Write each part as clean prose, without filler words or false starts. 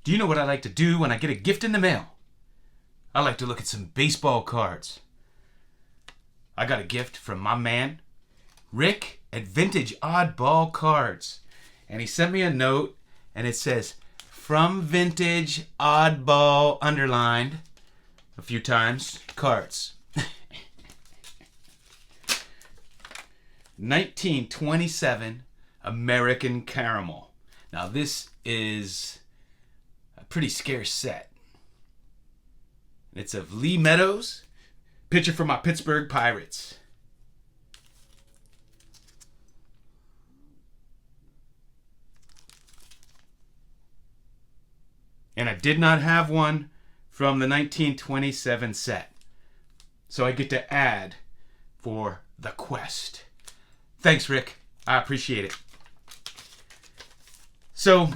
Do you know what I like to do when I get a gift in the mail? I like to look at some baseball cards. I got a gift from my man, Rick at Vintage Oddball Cards. And he sent me a note and it says, from Vintage Oddball, underlined a few times, cards. 1927 American Caramel. Now this is a pretty scarce set. It's of Lee Meadows, pitcher for my Pittsburgh Pirates. And I did not have one from the 1927 set. So I get to add for the quest. Thanks, Rick. I appreciate it. So,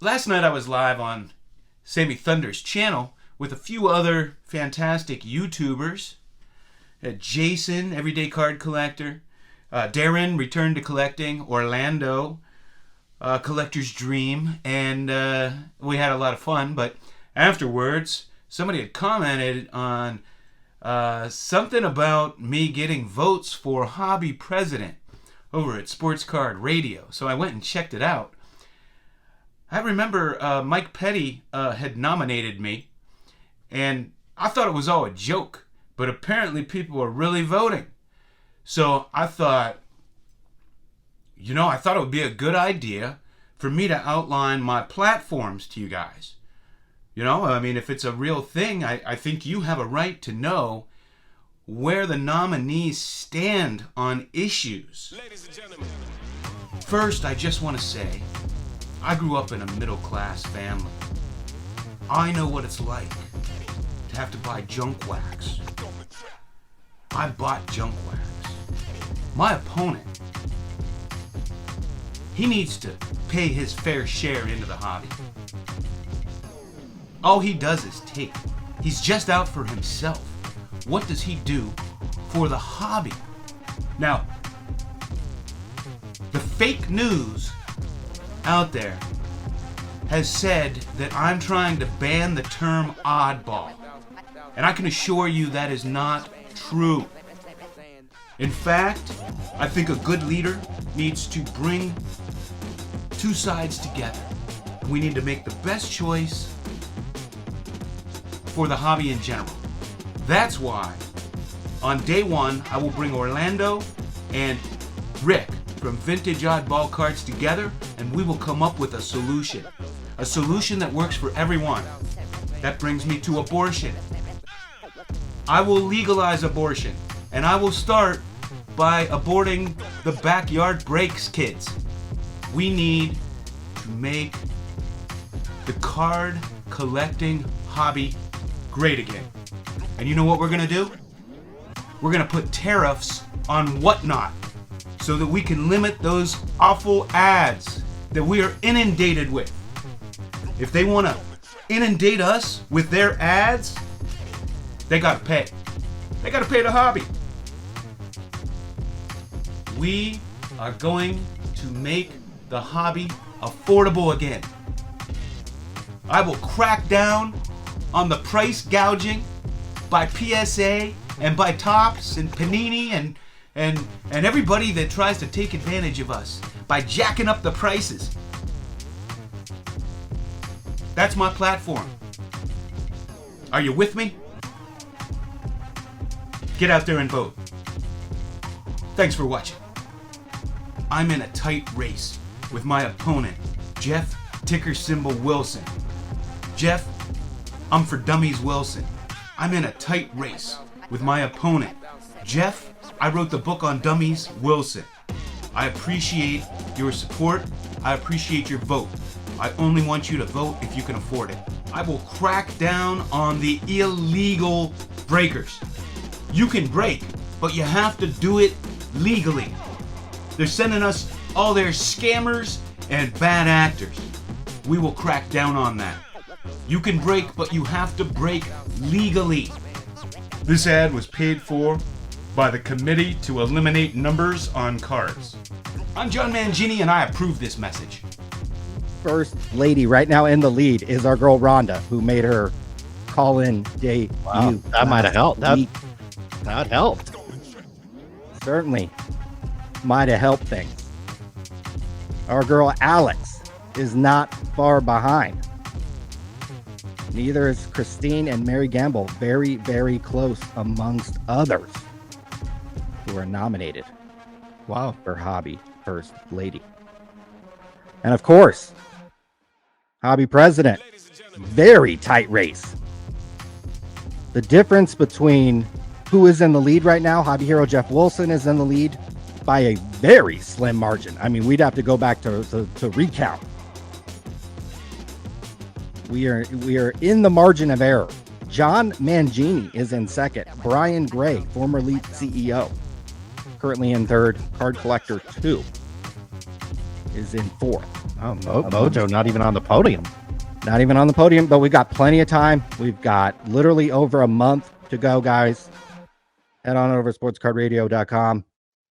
last night I was live on Sammy Thunder's channel with a few other fantastic YouTubers. Jason, Everyday Card Collector. Darren, Return to Collecting. Orlando, Collector's Dream. And we had a lot of fun. But afterwards, somebody had commented on something about me getting votes for hobby president over at Sports Card Radio. So I went and checked it out. I remember Mike Petty had nominated me, and I thought it was all a joke, but apparently people are really voting. So I thought it would be a good idea for me to outline my platforms to you guys. If it's a real thing, I think you have a right to know where the nominees stand on issues. Ladies and gentlemen. First, I just want to say, I grew up in a middle-class family. I know what it's like to have to buy junk wax. I bought junk wax. My opponent, he needs to pay his fair share into the hobby. All he does is take. He's just out for himself. What does he do for the hobby? Now, the fake news out there has said that I'm trying to ban the term oddball. And I can assure you that is not true. In fact, I think a good leader needs to bring two sides together. We need to make the best choice for the hobby in general. That's why on day one, I will bring Orlando and Rick from Vintage Oddball Cards together, and we will come up with a solution. A solution that works for everyone. That brings me to abortion. I will legalize abortion, and I will start by aborting the backyard breaks kids. We need to make the card collecting hobby great again. And you know what we're gonna do? We're gonna put tariffs on whatnot so that we can limit those awful ads that we are inundated with. If they wanna inundate us with their ads, they gotta pay. They gotta pay the hobby. We are going to make the hobby affordable again. I will crack down on the price gouging by PSA and by Topps and Panini and everybody that tries to take advantage of us by jacking up the prices. That's my platform. Are you with me? Get out there and vote. Thanks for watching. I'm in a tight race with my opponent, Jeff ticker symbol Wilson. Jeff, I'm for Dummies Wilson. I'm in a tight race with my opponent, Jeff. I wrote the book on Dummies Wilson. I appreciate your support. I appreciate your vote. I only want you to vote if you can afford it. I will crack down on the illegal breakers. You can break, but you have to do it legally. They're sending us all their scammers and bad actors. We will crack down on that. You can break, but you have to break legally. This ad was paid for by the Committee to Eliminate Numbers on Cards. I'm John Mangini, and I approve this message. first lady right now in the lead is our girl Rhonda, who made her call-in debut. Wow, that might have helped. That helped. Certainly might have helped things. Our girl Alex is not far behind. Neither is Christine and Mary Gamble. Very, very close amongst others who are nominated. Wow. For Hobby First Lady. And of course, Hobby President. Very tight race. The difference between who is in the lead right now, Hobby Hero Jeff Wilson is in the lead by a very slim margin. I mean, we'd have to go back to recount. We are in the margin of error. John Mangini is in second. Brian Gray, former lead CEO, currently in third. Card Collector 2 is in fourth. Oh, Mojo not even on the podium. Not even on the podium, but we've got plenty of time. We've got literally over a month to go, guys. Head on over to sportscardradio.com.